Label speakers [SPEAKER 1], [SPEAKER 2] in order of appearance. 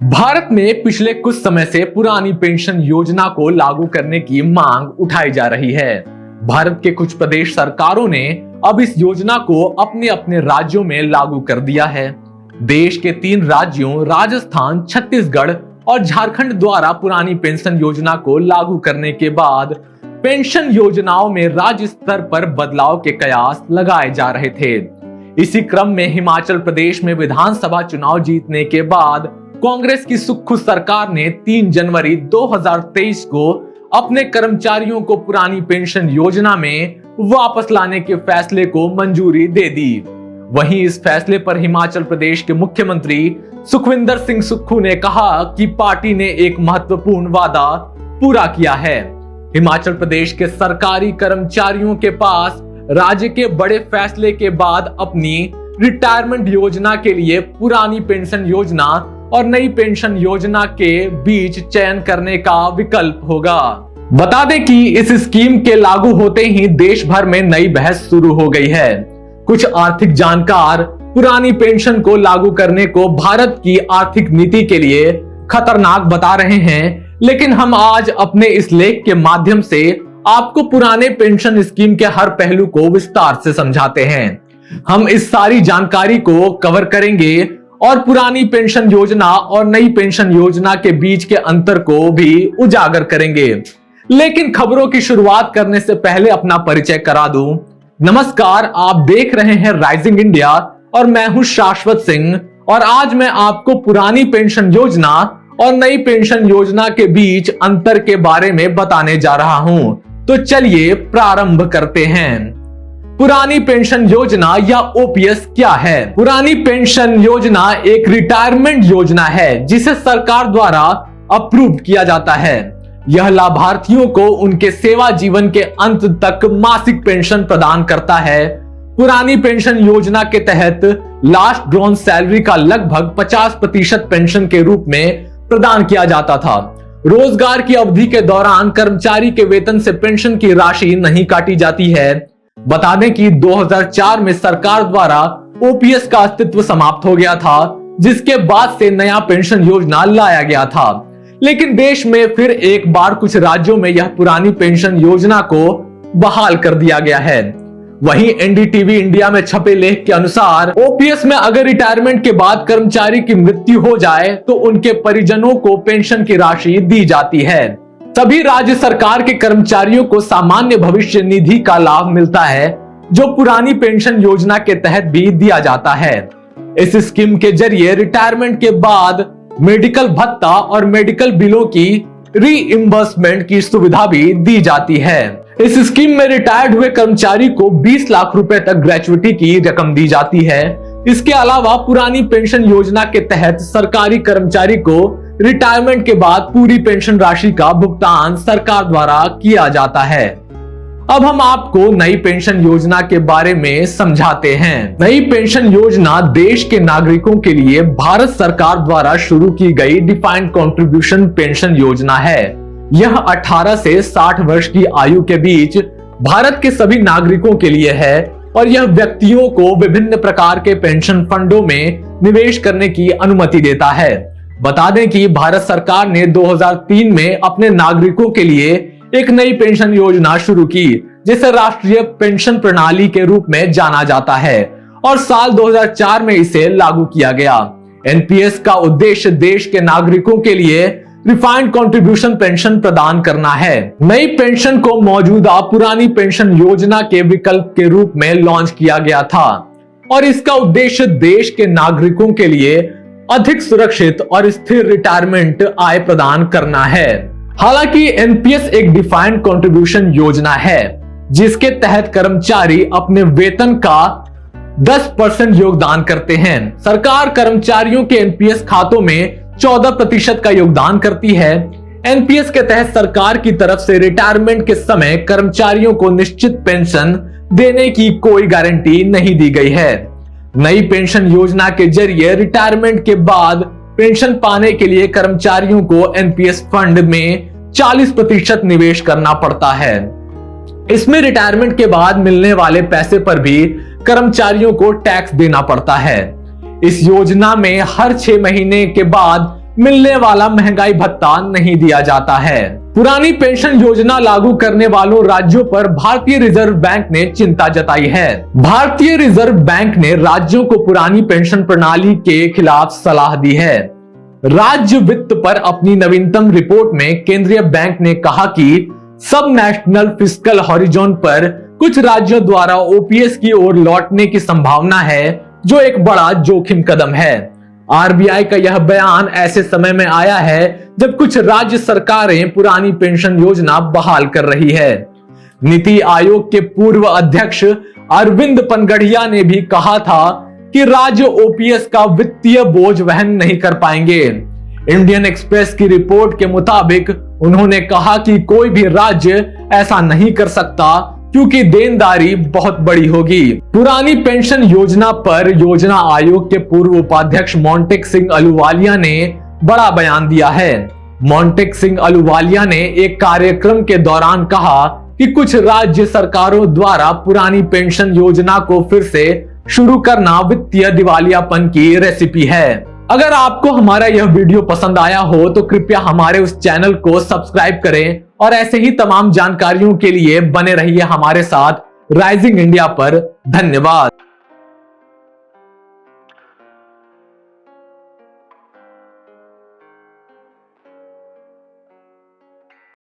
[SPEAKER 1] भारत में पिछले कुछ समय से पुरानी पेंशन योजना को लागू करने की मांग उठाई जा रही है। भारत के कुछ प्रदेश सरकारों ने अब इस योजना को अपने अपने राज्यों में लागू कर दिया है। देश के 3 राज्यों राजस्थान, छत्तीसगढ़ और झारखंड द्वारा पुरानी पेंशन योजना को लागू करने के बाद पेंशन योजनाओं में राज्य स्तर पर बदलाव के कयास लगाए जा रहे थे। इसी क्रम में हिमाचल प्रदेश में विधानसभा चुनाव जीतने के बाद कांग्रेस की सुक्खू सरकार ने 3 जनवरी 2023 को अपने कर्मचारियों को पुरानी पेंशन योजना में वापस लाने के फैसले को मंजूरी दे दी। वहीं इस फैसले पर हिमाचल प्रदेश के मुख्यमंत्री सुखविंदर सिंह सुक्खू ने कहा कि पार्टी ने एक महत्वपूर्ण वादा पूरा किया है। हिमाचल प्रदेश के सरकारी कर्मचारियों के पास राज्य के बड़े फैसले के बाद अपनी रिटायरमेंट योजना के लिए पुरानी पेंशन योजना और नई पेंशन योजना के बीच चयन करने का विकल्प होगा। बता दें कि इस स्कीम के लागू होते ही देश भर में नई बहस शुरू हो गई है। कुछ आर्थिक जानकार पुरानी पेंशन को लागू करने को भारत की आर्थिक नीति के लिए खतरनाक बता रहे हैं, लेकिन हम आज अपने इस लेख के माध्यम से आपको पुराने पेंशन स्कीम के हर पहलू को विस्तार से समझाते हैं। हम इस सारी जानकारी को कवर करेंगे और पुरानी पेंशन योजना और नई पेंशन योजना के बीच के अंतर को भी उजागर करेंगे। लेकिन खबरों की शुरुआत करने से पहले अपना परिचय करा दूं। नमस्कार, आप देख रहे हैं राइजिंग इंडिया और मैं हूं शाश्वत सिंह और आज मैं आपको पुरानी पेंशन योजना और नई पेंशन योजना के बीच अंतर के बारे में बताने जा रहा हूं। तो चलिए प्रारंभ करते हैं। पुरानी पेंशन योजना या ओपीएस क्या है? पुरानी पेंशन योजना एक रिटायरमेंट योजना है जिसे सरकार द्वारा अप्रूव किया जाता है। यह लाभार्थियों को उनके सेवा जीवन के अंत तक मासिक पेंशन प्रदान करता है। पुरानी पेंशन योजना के तहत लास्ट ड्रॉन सैलरी का लगभग 50% पेंशन के रूप में प्रदान किया जाता था। रोजगार की अवधि के दौरान कर्मचारी के वेतन से पेंशन की राशि नहीं काटी जाती है। बता दें कि 2004 में सरकार द्वारा ओपीएस का अस्तित्व समाप्त हो गया था, जिसके बाद से नया पेंशन योजना लाया गया था। लेकिन देश में फिर एक बार कुछ राज्यों में यह पुरानी पेंशन योजना को बहाल कर दिया गया है। वहीं एनडीटीवी इंडिया में छपे लेख के अनुसार ओपीएस में अगर रिटायरमेंट के बाद कर्मचारी की मृत्यु हो जाए तो उनके परिजनों को पेंशन की राशि दी जाती है। सभी राज्य सरकार के कर्मचारियों को सामान्य भविष्य निधि का लाभ मिलता है, जो पुरानी पेंशन योजना के तहत भी दिया जाता है। इस स्कीम के जरिए रिटायरमेंट के बाद मेडिकल भत्ता और मेडिकल बिलों की रीइंबर्समेंट की सुविधा भी दी जाती है। इस स्कीम में रिटायर्ड हुए कर्मचारी को 20 लाख रुपए तक ग्रेचुइटी की रकम दी जाती है। इसके अलावा पुरानी पेंशन योजना के तहत सरकारी कर्मचारी को रिटायरमेंट के बाद पूरी पेंशन राशि का भुगतान सरकार द्वारा किया जाता है। अब हम आपको नई पेंशन योजना के बारे में समझाते हैं। नई पेंशन योजना देश के नागरिकों के लिए भारत सरकार द्वारा शुरू की गई डिफाइंड कंट्रीब्यूशन पेंशन योजना है। यह 18 से 60 वर्ष की आयु के बीच भारत के सभी नागरिकों के लिए है और यह व्यक्तियों को विभिन्न प्रकार के पेंशन फंडों में निवेश करने की अनुमति देता है। बता दें कि भारत सरकार ने 2003 में अपने नागरिकों के लिए एक नई पेंशन योजना शुरू की, जिसे राष्ट्रीय पेंशन प्रणाली के रूप में जाना जाता है और साल 2004 में इसे लागू किया गया। एनपीएस का उद्देश्य देश के नागरिकों के लिए रिफाइंड कंट्रीब्यूशन पेंशन प्रदान करना है। नई पेंशन को मौजूदा पुरानी पेंशन योजना के विकल्प के रूप में लॉन्च किया गया था और इसका उद्देश्य देश के नागरिकों के लिए अधिक सुरक्षित और स्थिर रिटायरमेंट आय प्रदान करना है। हालांकि एनपीएस एक डिफाइंड कंट्रीब्यूशन योजना है, जिसके तहत कर्मचारी अपने वेतन का 10% योगदान करते हैं। सरकार कर्मचारियों के एनपीएस खातों में 14% का योगदान करती है। एनपीएस के तहत सरकार की तरफ से रिटायरमेंट के समय कर्मचारियों को निश्चित पेंशन देने की कोई गारंटी नहीं दी गई है। नई पेंशन योजना के जरिए रिटायरमेंट के बाद पेंशन पाने के लिए कर्मचारियों को एनपीएस फंड में 40% निवेश करना पड़ता है। इसमें रिटायरमेंट के बाद मिलने वाले पैसे पर भी कर्मचारियों को टैक्स देना पड़ता है। इस योजना में हर 6 महीने के बाद मिलने वाला महंगाई भत्ता नहीं दिया जाता है। पुरानी पेंशन योजना लागू करने वालों राज्यों पर भारतीय रिजर्व बैंक ने चिंता जताई है। भारतीय रिजर्व बैंक ने राज्यों को पुरानी पेंशन प्रणाली के खिलाफ सलाह दी है। राज्य वित्त पर अपनी नवीनतम रिपोर्ट में केंद्रीय बैंक ने कहा कि सब नेशनल फिस्कल हॉरिजॉन पर कुछ राज्यों द्वारा ओपीएस की ओर लौटने की संभावना है, जो एक बड़ा जोखिम कदम है। आरबीआई का यह बयान ऐसे समय में आया है जब कुछ राज्य सरकारें पुरानी पेंशन योजना बहाल कर रही है। नीति आयोग के पूर्व अध्यक्ष अरविंद पनगढ़िया ने भी कहा था कि राज्य ओपीएस का वित्तीय बोझ वहन नहीं कर पाएंगे। इंडियन एक्सप्रेस की रिपोर्ट के मुताबिक उन्होंने कहा कि कोई भी राज्य ऐसा नहीं कर सकता क्योंकि देनदारी बहुत बड़ी होगी। पुरानी पेंशन योजना पर योजना आयोग के पूर्व उपाध्यक्ष मोंटेक सिंह अहलूवालिया ने बड़ा बयान दिया है। मोंटेक सिंह अहलूवालिया ने एक कार्यक्रम के दौरान कहा कि कुछ राज्य सरकारों द्वारा पुरानी पेंशन योजना को फिर से शुरू करना वित्तीय दिवालियापन की रेसिपी है। अगर आपको हमारा यह वीडियो पसंद आया हो तो कृपया हमारे उस चैनल को सब्सक्राइब करें और ऐसे ही तमाम जानकारियों के लिए बने रहिए हमारे साथ राइजिंग इंडिया पर। धन्यवाद।